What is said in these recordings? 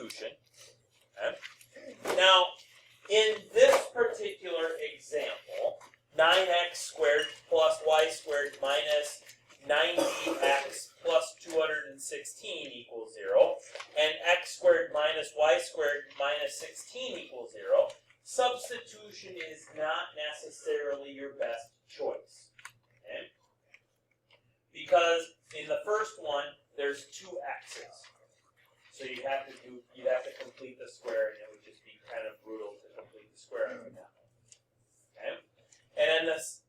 substitution. Okay? Now, in this particular example, 9x squared plus y squared minus 90x plus 216 equals 0, and x squared minus y squared minus 16 equals 0, substitution is not necessarily your best choice. Okay? Because in the first one, there's two x's. So you'd have to complete the square, and it would just be kind of brutal to complete the square on that one. Okay? And then this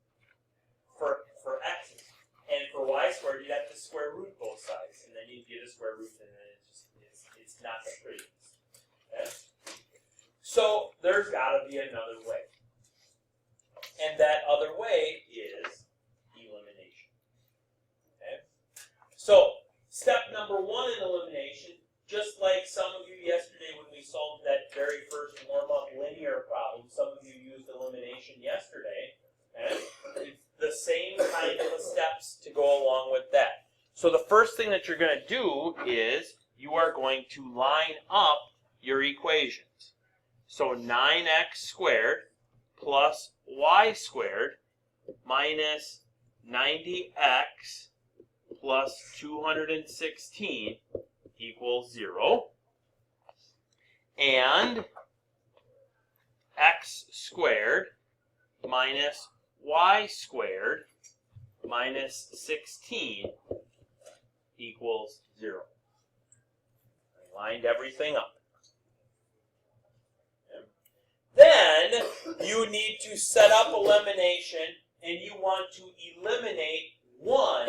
for x's. And for y squared, you'd have to square root both sides, and then you'd get a square root, and then it's not the prettiest. Okay? So there's got to be another way. And that other way is elimination. Okay? So step number 1 in elimination, just like some of you yesterday when we solved that very first warm-up linear problem, some of you used elimination yesterday. Okay? It's the same kind of steps to go along with that. So the first thing that you're going to do is you are going to line up your equations. So 9x squared plus y squared minus 90x plus 216 equals 0. And x squared minus y squared minus 16 equals 0. I lined everything up. Okay. Then you need to set up elimination, and you want to eliminate one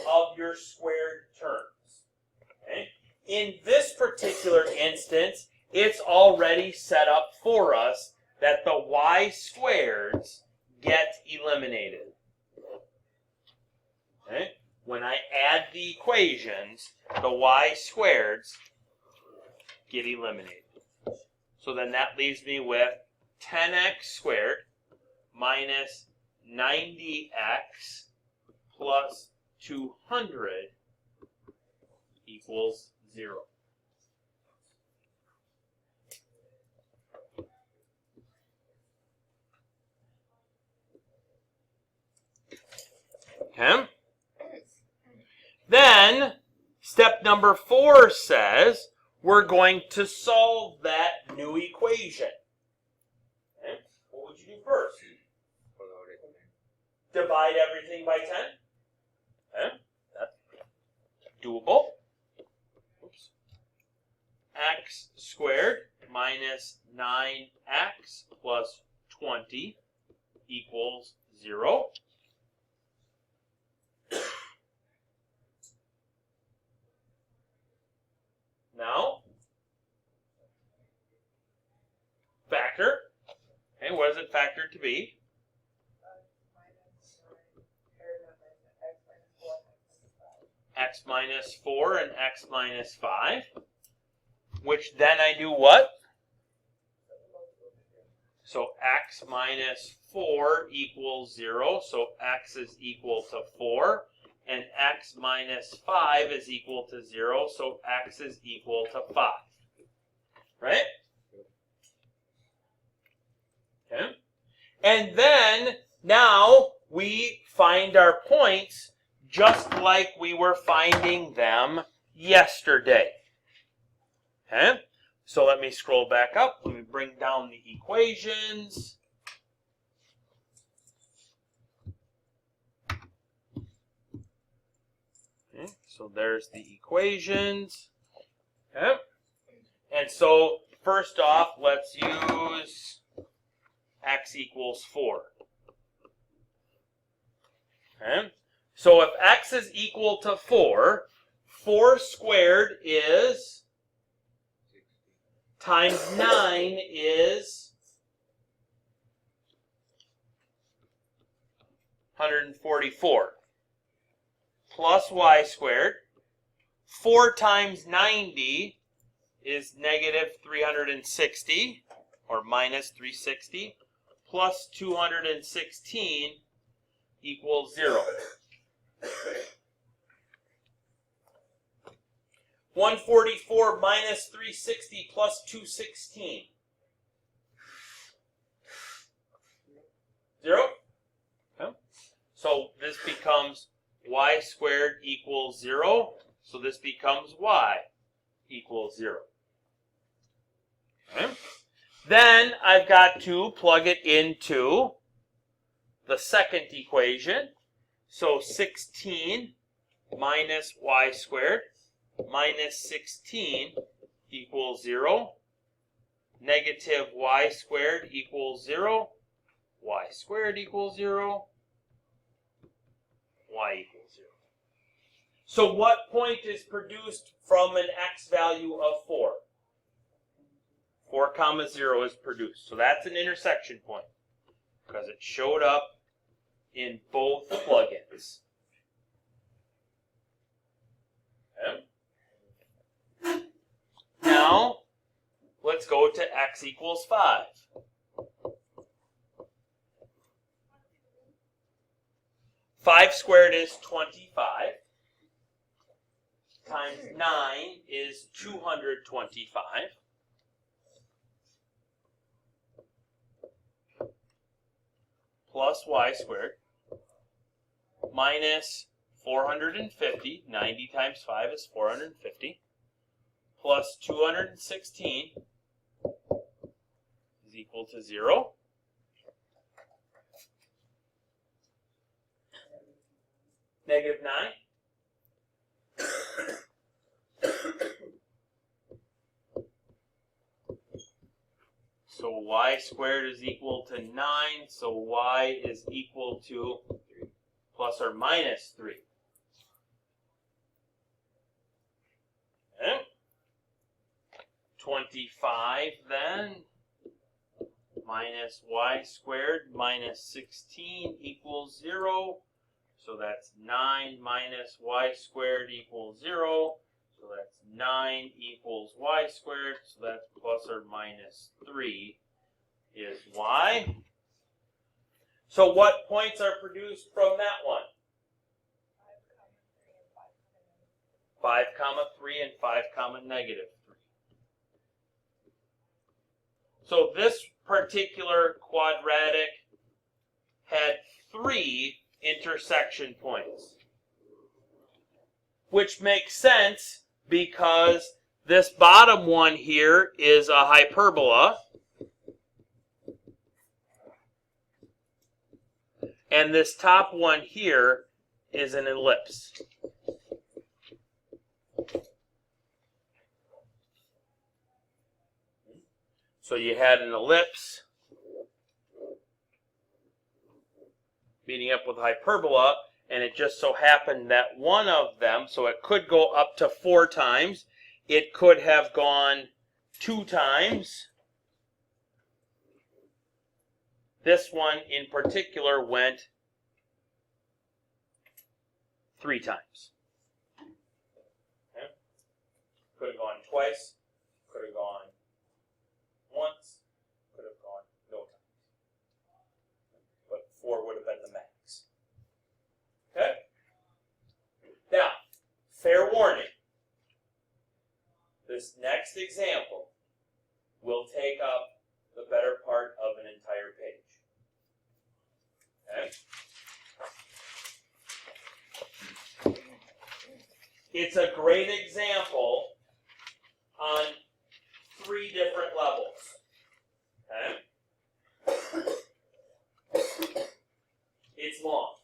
of your squared terms. Okay. In this particular instance, it's already set up for us that the y squareds get eliminated. Okay? When I add the equations, the y squareds get eliminated. So then that leaves me with 10x squared minus 90x plus 200 equals 0. Okay. Then, step number 4 says we're going to solve that new equation. Okay. What would you do first? Divide everything by 10. Okay. That's doable. Oops. X squared minus 9x plus 20 equals 0. Now, factor. Okay, what is it factored to be? X minus 4 and x minus 5. Which then I do what? So x minus 4 equals 0. So x is equal to 4. And x minus 5 is equal to 0, so x is equal to 5. Right? Okay. And then, now, we find our points just like we were finding them yesterday. Okay? So let me scroll back up. Let me bring down the equations. Okay, so there's the equations. Okay. And so, first off, let's use x equals 4. Okay. So if x is equal to 4, 4 squared is times 9 is 144. Plus y squared. 4 times 90 is negative 360, or minus 360, plus 216 equals 0. 144 minus 360 plus 216. 0? Okay. So this becomes y squared equals 0. So this becomes y equals 0. Okay. Then I've got to plug it into the second equation. So 16 minus y squared minus 16 equals 0. Negative y squared equals 0. Y squared equals 0. Y equals 0. So what point is produced from an x value of 4? 4 comma 0 is produced. So that's an intersection point because it showed up in both plugins. Okay. Now, let's go to x equals 5. Five squared is 25. Times 9 is 225. Plus y squared minus 450. 90 times 5 is 450. Plus 216 is equal to 0. Negative 9. So y squared is equal to 9, so y is equal to plus or minus 3. Okay. 25 then, minus y squared minus 16 equals 0. So that's 9 minus y squared equals 0. So that's 9 equals y squared. So that's plus or minus 3 is y. So what points are produced from that one? 5 comma 3 and 5 comma negative 3. So this particular quadratic had 3 intersection points, which makes sense because this bottom one here is a hyperbola, and this top one here is an ellipse. So you had an ellipse meeting up with hyperbola, and it just so happened that one of them, so it could go up to 4 times, it could have gone 2 times. This one in particular went 3 times. Okay. Could have gone twice, could have gone once, could have gone no times. But 4 would have been the max. Okay? Now, fair warning. This next example will take up the better part of an entire page. Okay? It's a great example on 3 different levels. Okay? It's long.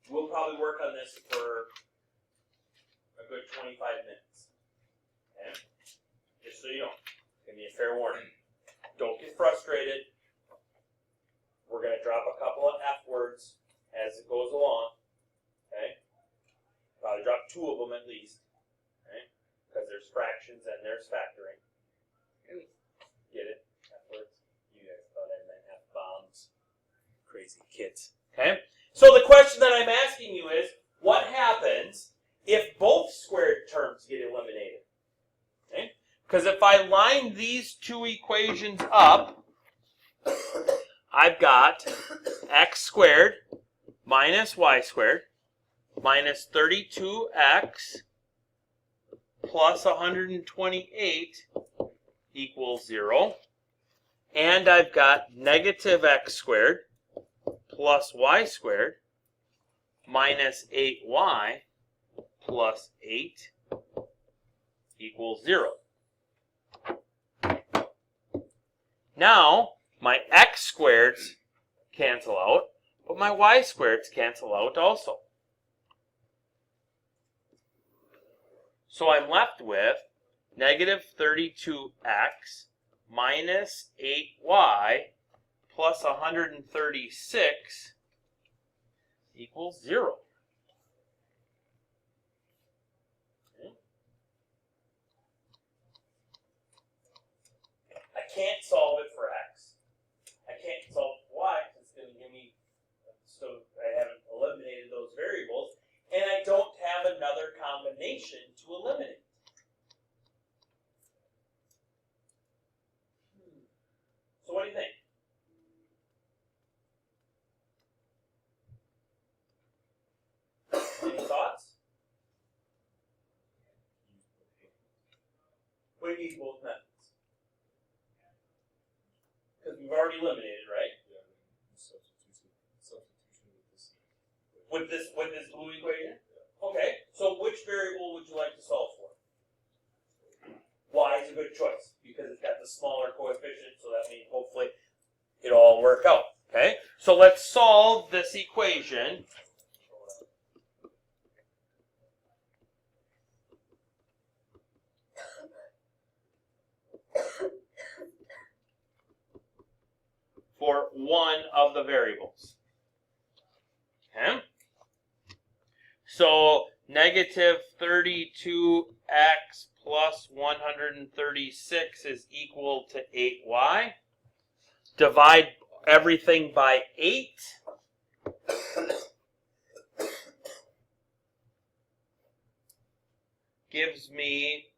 We'll probably work on this for a good 25 minutes. Okay? Just so you know, give me a fair warning. Don't get frustrated. We're going to drop a couple of F words as it goes along. Okay? Probably drop 2 of them at least. Okay? Because there's fractions and there's factoring. Get it? F words? You guys thought I meant F bombs. Crazy kids. Okay? So the question that I'm asking you is, what happens if both squared terms get eliminated? Okay? Because if I line these 2 equations up, I've got x squared minus y squared minus 32x plus 128 equals 0. And I've got negative x squared plus y squared minus 8y plus 8 equals 0. Now, my x squareds cancel out, but my y squareds cancel out also. So I'm left with negative 32x minus 8y plus 136 equals 0. I can't solve it for x. I can't solve for y because it's going to give me, so I haven't eliminated those variables, and I don't have another combination to eliminate. So what do you think? Any thoughts? What do you mean both methods? Because we've already eliminated, right? Yeah, substitution With this blue equation? Okay, so which variable would you like to solve for? Y is a good choice because it's got the smaller coefficient, so that means hopefully it'll all work out. Okay, so let's solve this equation. For one of the variables. Okay? So negative 32x plus 136 is equal to 8y. Divide everything by 8. Gives me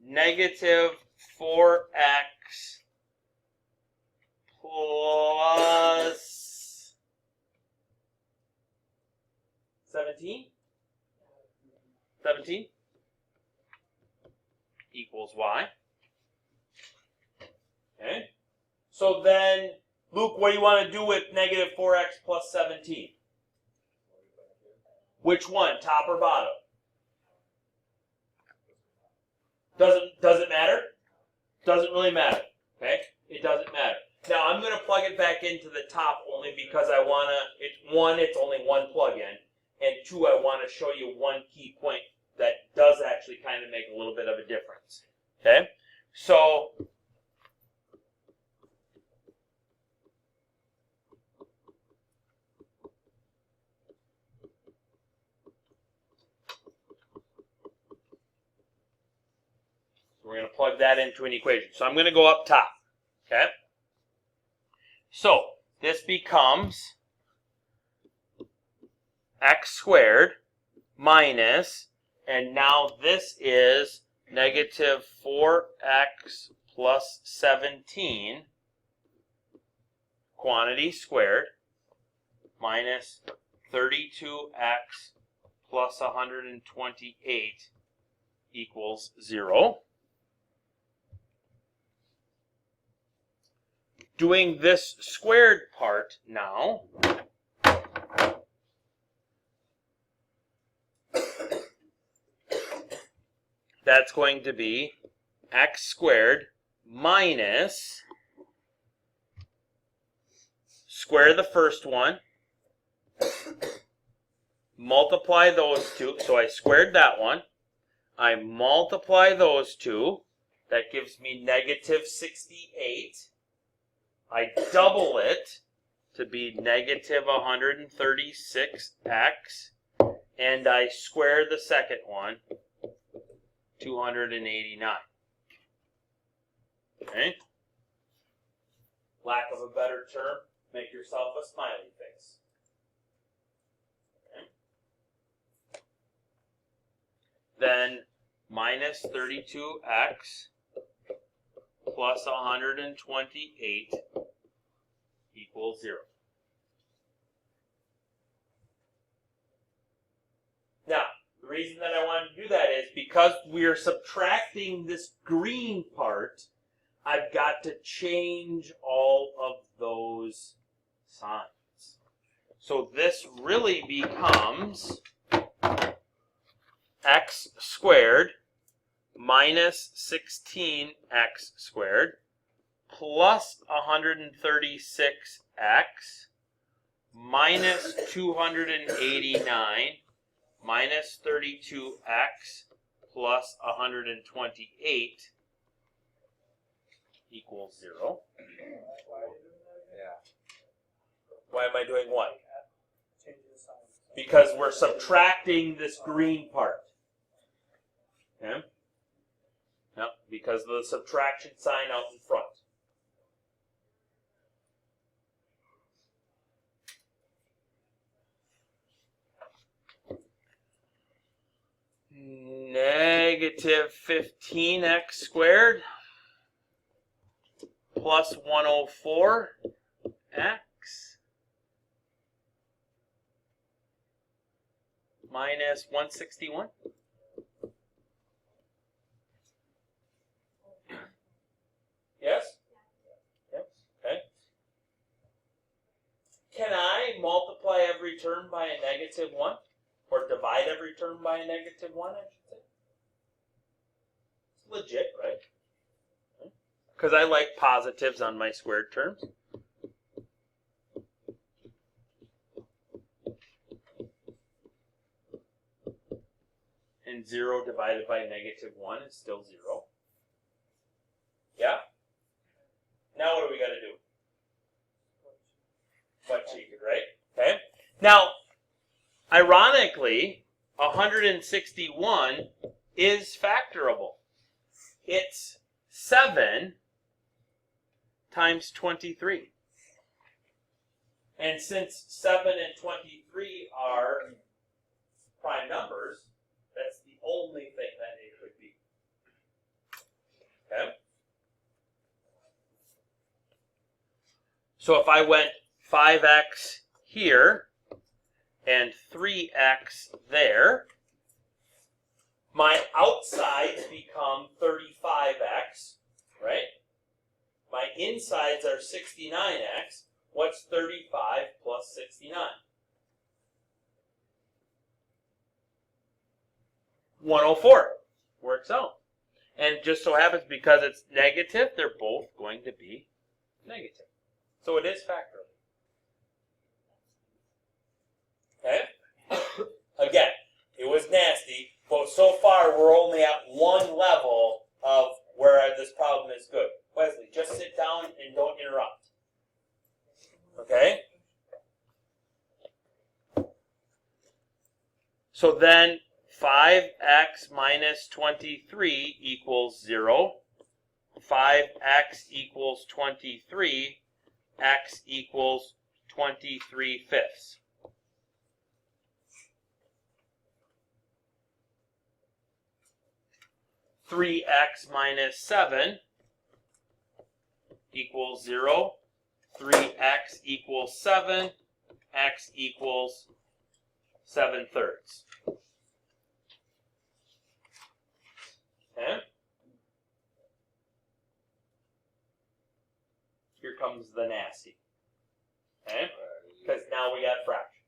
negative 4x plus 17? 17 equals y. Okay. So then, Luke, what do you want to do with negative 4x plus 17? Which one, top or bottom? Does it matter? Doesn't really matter. Okay? It doesn't matter. Now I'm going to plug it back into the top only because I want to, it's only one plug-in, and 2, I want to show you one key point that does actually kind of make a little bit of a difference. Okay? So we're going to plug that into an equation. So I'm going to go up top. Okay? So this becomes x squared minus, and now this is negative 4x plus 17 quantity squared minus 32x plus 128 equals 0. Doing this squared part now, that's going to be x squared minus, square the first one, multiply those two, so I squared that one, I multiply those two, that gives me negative 68, I double it to be negative 136x, and I square the second one, 289. Okay? Lack of a better term, make yourself a smiley face. Okay? Then minus 32x plus 128 equals 0. Now, the reason that I wanted to do that is because because we are subtracting this green part, I've got to change all of those signs. So this really becomes x squared minus 16x squared plus 136x minus 289 minus 32x plus 128 equals 0. Yeah. Why am I doing what? Because we're subtracting this green part. Okay? Yep, because of the subtraction sign out in front. Negative 15x squared plus 104x minus 161. Yes? Yep. Okay. Can I multiply every term by a negative 1? Or divide every term by a negative 1, I should say? It's legit, right? Because I like positives on my squared terms. And 0 divided by negative 1 is still 0. Yeah? Now what do we got to do? Butt cheek it, right? Okay. Now, ironically, 161 is factorable. It's 7 times 23. And since 7 and 23 are prime numbers, that's the only thing that it could be. Okay? So if I went 5x here and 3x there, my outsides become 35x, right? My insides are 69x. What's 35 plus 69? 104. Works out. And just so happens because it's negative, they're both going to be negative. So it is factorable. Okay? Again, it was nasty, but so far we're only at one level of where this problem is good. Wesley, just sit down and don't interrupt. Okay? So then 5x minus 23 equals 0. 5x equals 23. X equals 23 fifths. Three x minus 7 equals 0. 3x equals 7. X equals 7/3. Okay? Here comes the nasty. Okay? Because now we got fractions.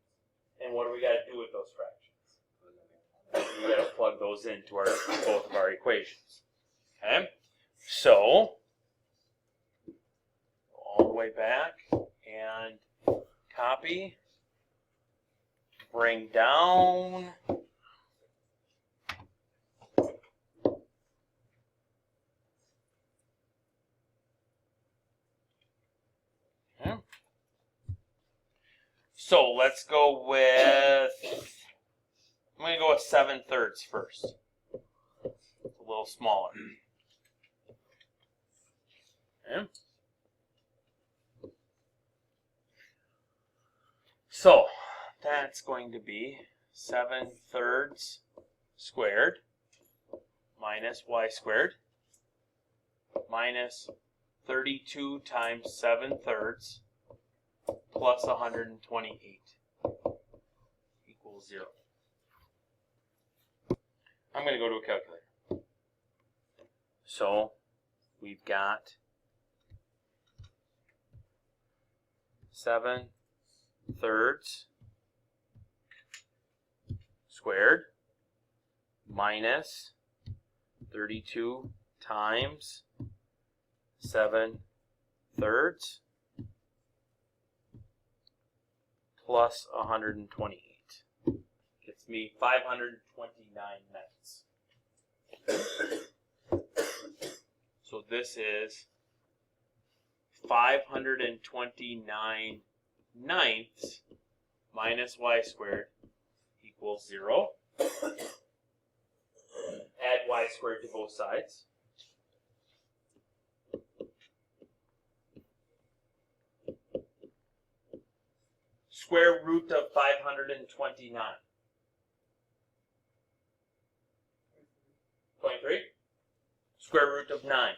And what do we got to do with those fractions? We got to plug those into both of our equations. Okay? So, all the way back and copy. Bring down. So let's go with, I'm going to go with 7/3 first. It's a little smaller. Okay. So that's going to be 7/3 squared minus y squared minus 32 times 7/3 plus 128 equals 0. I'm going to go to a calculator. So we've got 7/3 squared minus 32 times 7/3 plus 128. Gets me 529 ninths. So this is 529 ninths minus y squared equals 0. Add y squared to both sides. Square root of 529. 23. Square root of 9.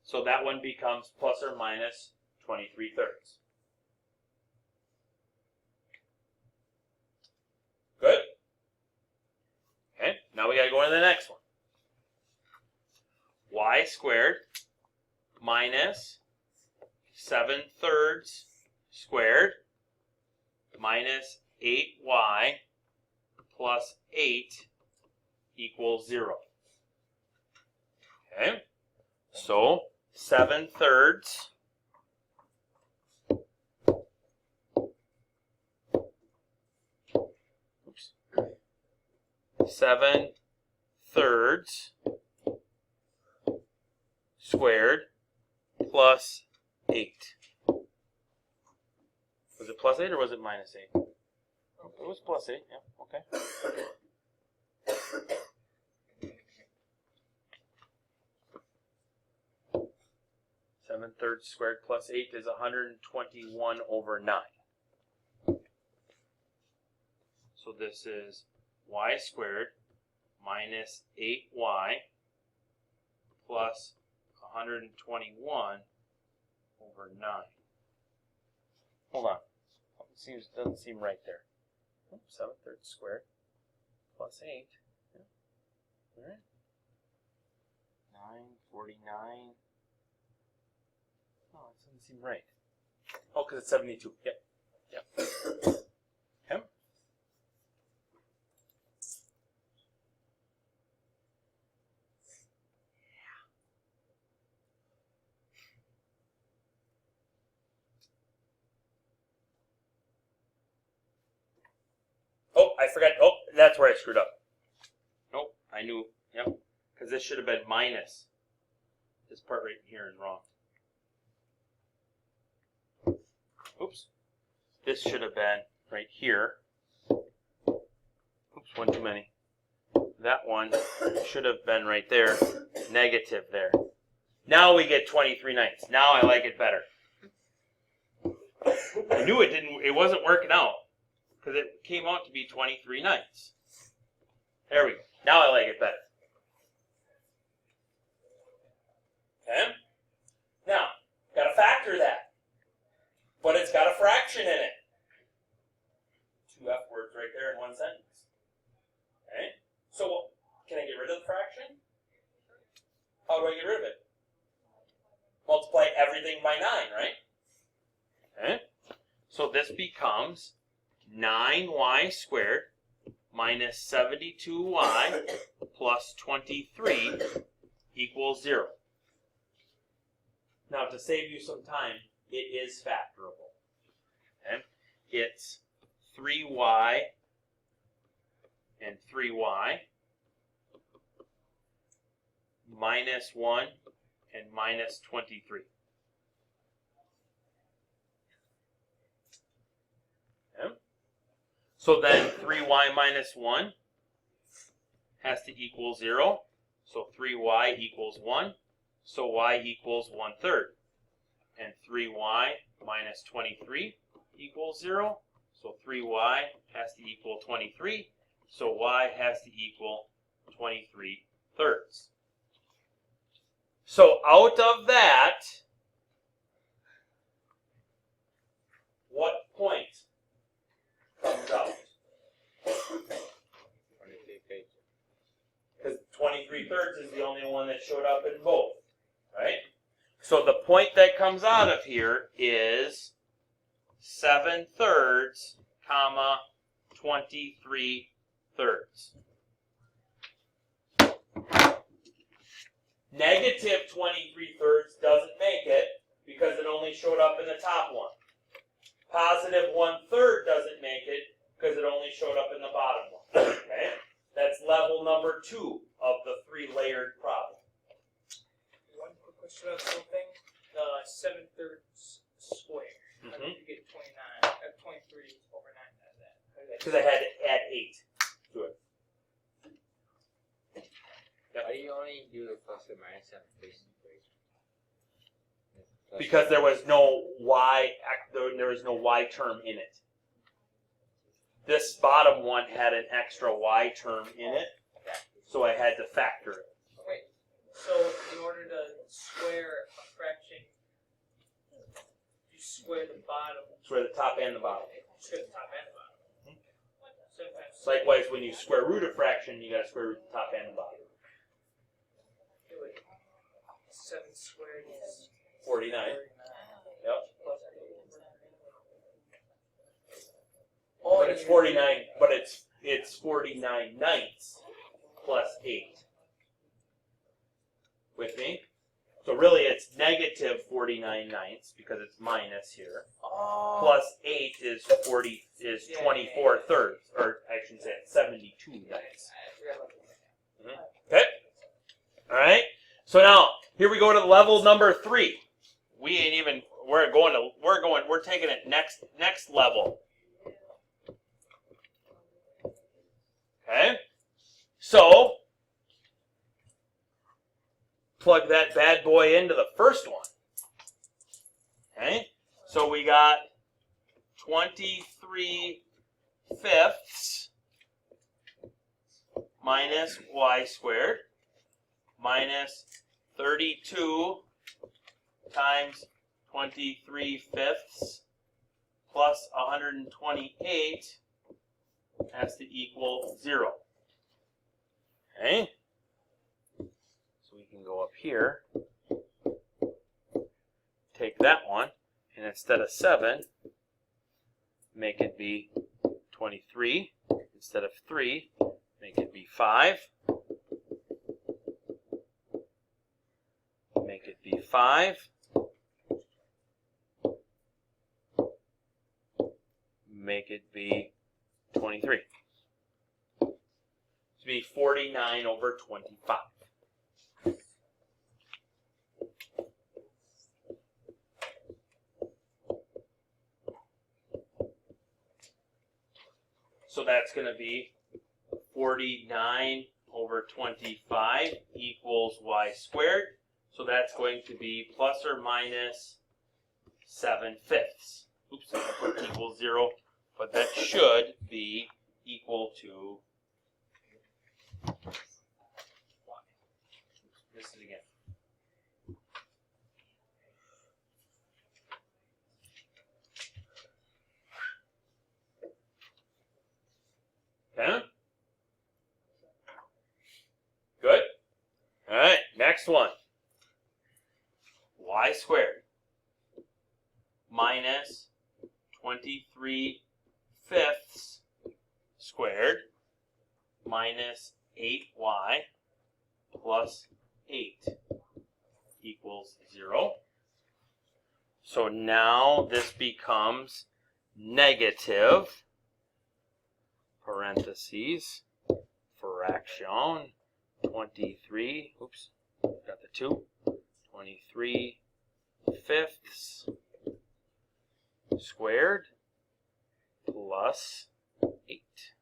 So that one becomes plus or minus 23/3. Good? Okay, now we got to go on to the next one. Y squared minus 7/3 squared minus 8y plus 8 equals 0. Okay, so 7/3 7/3 squared plus 8. Was it plus 8 or was it minus 8? Oh, it was plus 8, yeah, okay. Seven-thirds squared plus 8 is 121/9. So this is y squared minus 8y plus 121/9. Hold on. Doesn't seem right there. 7/3 squared plus 8. Yeah. All right. 949. Oh, it doesn't seem right. Oh, because it's 72. Yep. Yep. Okay. Oh, I forgot. Oh, that's where I screwed up. Nope, I knew. Yep. Because this should have been minus. This part right here is wrong. Oops. This should have been right here. Oops, one too many. That one should have been right there. Negative there. Now we get 23 ninths. Now I like it better. I knew it wasn't working out. Because it came out to be 23 ninths. There we go. Now I like it better. Okay? Now, got to factor that. But it's got a fraction in it. 2 F words right there in one sentence. Okay? So, can I get rid of the fraction? How do I get rid of it? Multiply everything by 9, right? Okay? So this becomes 9y squared minus 72y plus 23 equals 0. Now, to save you some time, it is factorable. Okay? It's 3y and 3y minus 1 and minus 23. Okay? So then 3y minus 1 has to equal 0. So 3y equals 1. So y equals 1/3. And 3y minus 23 equals 0. So 3y has to equal 23. So y has to equal 23/3. So out of that, what point comes out. 23 pages. Because 23/3 is the only one that showed up in both, right? So the point that comes out of here is 7/3, comma, 23/3. Negative 23/3 doesn't make it because it only showed up in the top one. Positive 1/3 doesn't make it because it only showed up in the bottom one. Okay? That's level number 2 of the 3-layered problem. One quick question about the whole thing. The 7/3 square. How did you get 23 over 9 out of that? Because I had to add 8 to it. Why do you only do the plus and minus separation equation? Because there was no y, there was no y term in it. This bottom one had an extra y term in it, so I had to factor it. Okay. So in order to square a fraction, you square the bottom. Square the top and the bottom. Square the top and the bottom. Sometimes. Likewise, when you square root a fraction, you got to square root the top and the bottom. 7 squared is 49. Yep. Oh, But it's 49. But it's 49 ninths plus 8. With me? So really, it's negative 49 ninths because it's minus here. Oh. Plus 8 is 24/3, or I should say it's 72 ninths. Okay. All right. So now here we go to level number 3. We ain't even. We're taking it next level. Okay. So plug that bad boy into the first one. Okay. So we got 23/5 minus y squared minus 32 times 23/5 plus 128 has to equal 0. Okay? So we can go up here, take that one, and instead of 7, make it be 23. Instead of 3, make it be 5. Make it be 5. Make it be 23. To be 49 over 25. So that's going to be 49 over 25 equals y squared. So that's going to be plus or minus 7/5. Oops, I put equals 0, but that should be equal to y. This is again. Okay? Good? All right, next one. Y squared minus 23/5 squared minus 8y plus 8 equals 0. So now this becomes negative, parentheses, fraction, 23, oops, got the 2, 23/5 squared plus 8.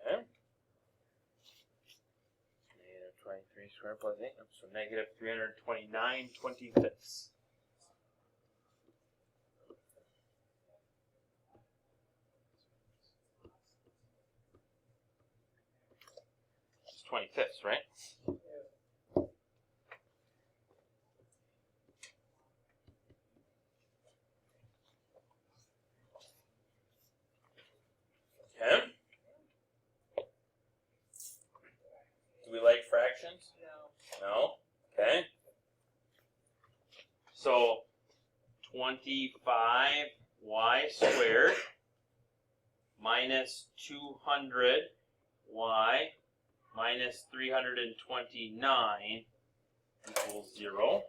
Okay. Negative 23 squared plus 8, so negative 329/25. It's 25ths, right? 25y squared minus 200y minus 329 equals 0.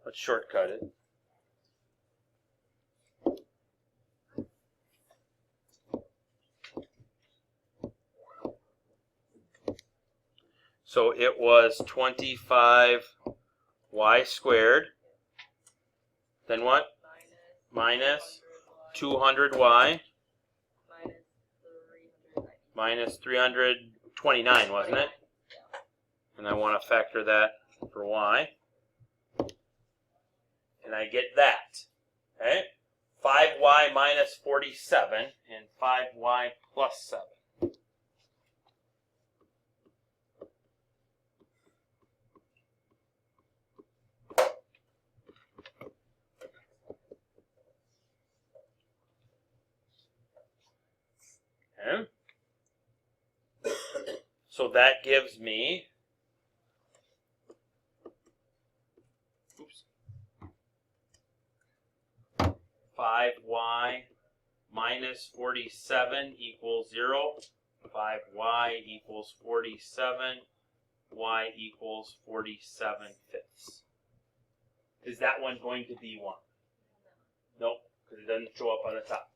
Let's shortcut it. So it was 25y squared. Then what? Minus 200y minus 329, wasn't it? And I want to factor that for y. And I get that. Okay? 5y minus 47 and 5y plus 7. Okay. So that gives me 5y minus 47 equals 0. 5y equals 47. Y equals 47 fifths. Is that one going to be 1? Nope, because it doesn't show up on the top.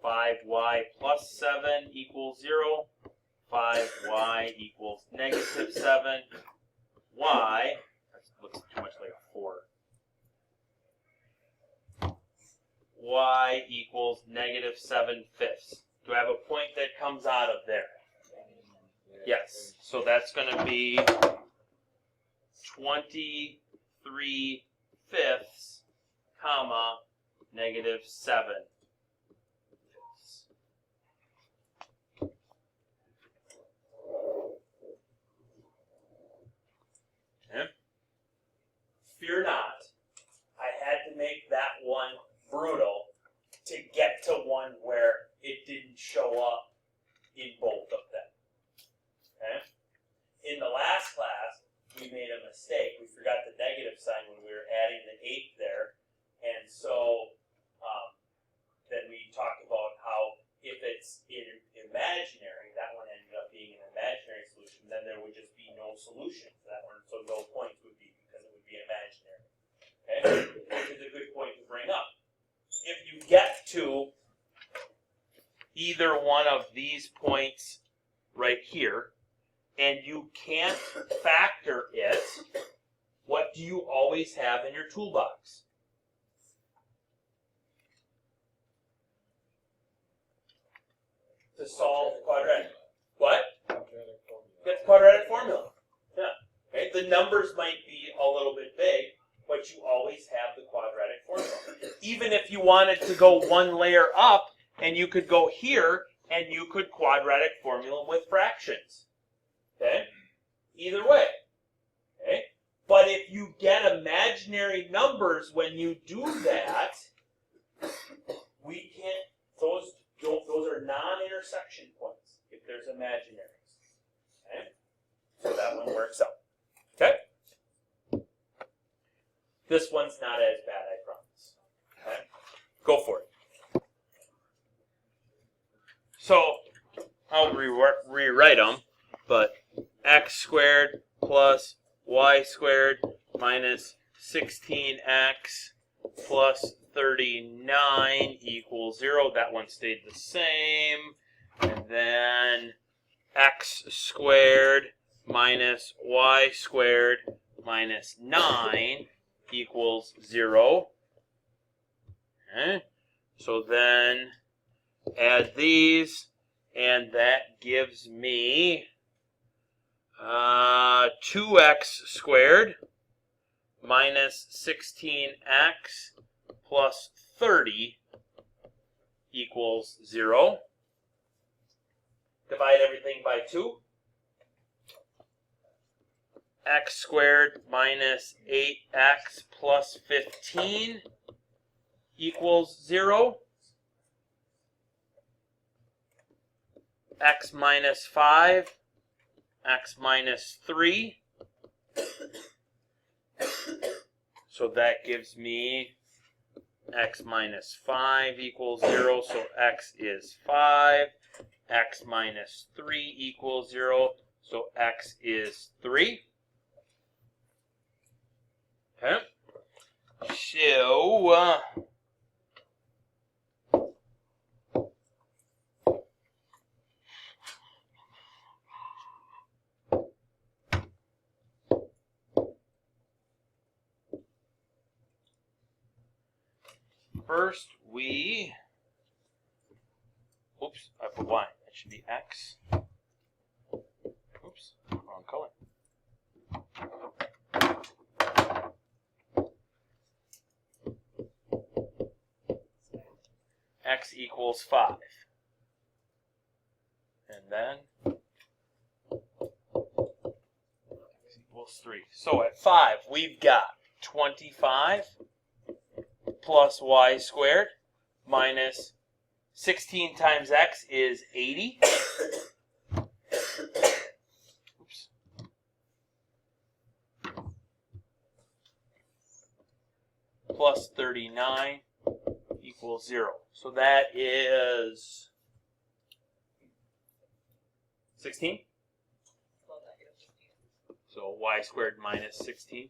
5y plus 7 equals 0. 5y equals negative 7. Y, that looks too much like a 4. Y equals negative 7 fifths. Do I have a point that comes out of there? Yes. So that's going to be 23 fifths, comma, negative 7 fifths. Okay. Fear not, I had to make that one brutal to get to one where it didn't show up in both of them. Okay? In the last class, we made a mistake. We forgot the negative sign when we were adding the 8 there. And so then we talked about how if it's imaginary, that one ended up being an imaginary solution, then there would just be no solution for that one. So no points would be because it would be imaginary. Okay? Which is a good point to bring up. If you get to either one of these points right here, and you can't factor it, what do you always have in your toolbox? To solve quadratic. What? That's quadratic formula. Yeah. Okay. The numbers might be a little bit big, but you always have the quadratic formula. Even if you wanted to go one layer up, and you could go here, and you could quadratic formula with fractions. Okay? Either way. Okay? But if you get imaginary numbers when you do that, we can't, those are non-intersection points if there's imaginaries. Okay? So that one works out. Okay? This one's not as bad, I promise. Okay? Go for it. So, I'll rewrite them, but x squared plus y squared minus 16x plus 39 equals 0. That one stayed the same. And then x squared minus y squared minus 9 equals 0. Okay. So then add these, and that gives me 2x squared minus 16x plus 30 equals 0. Divide everything by 2. X squared minus 8x plus 15 equals 0. X minus 5 x minus 3. So that gives me x minus 5 equals 0. So x is 5. X minus 3 equals 0. So x is 3. Okay. So, first we, oops, I put y. That should be x. Oops, wrong color. X equals 5. And then x equals 3. So at 5, we've got 25 plus y squared minus 16 times x is 80. Oops. Plus 39 equals 0. So that is 16. Well, negative 15. So y squared minus 16.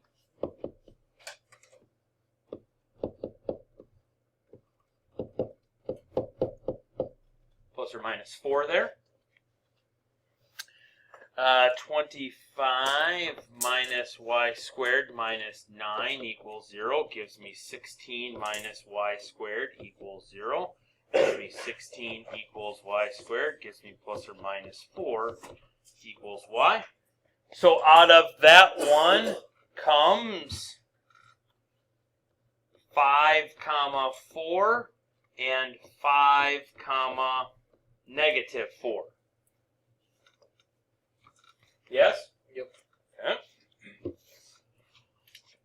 Plus or minus 4 there. 25 minus y squared minus 9 equals 0. Gives me 16 minus y squared equals 0. Gives me 16 equals y squared. Gives me plus or minus 4 equals y. So out of that one comes 5 comma 4 and 5 comma negative 4. Yes? Yep. Okay.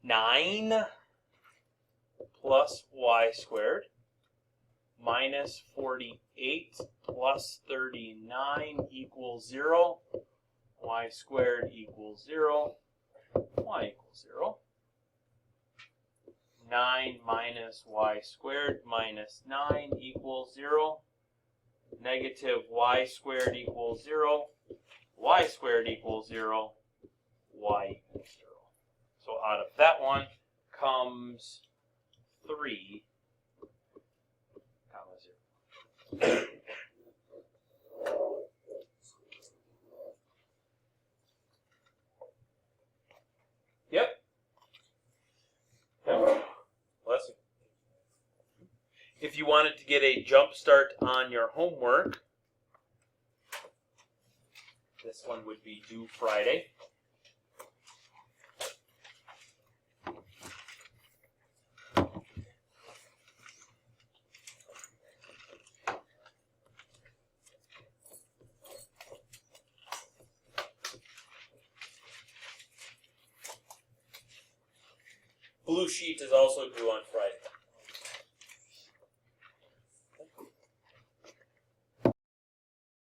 9 plus y squared minus 48 plus 39 equals 0. Y squared equals 0. Y equals 0. 9 minus y squared minus 9 equals 0. Negative y squared equals 0. Y squared equals 0. Y equals 0. So out of that one comes 3 comma 0. Yep. Bless you. If you wanted to get a jump start on your homework, this one would be due Friday. Blue sheet is also due on Friday.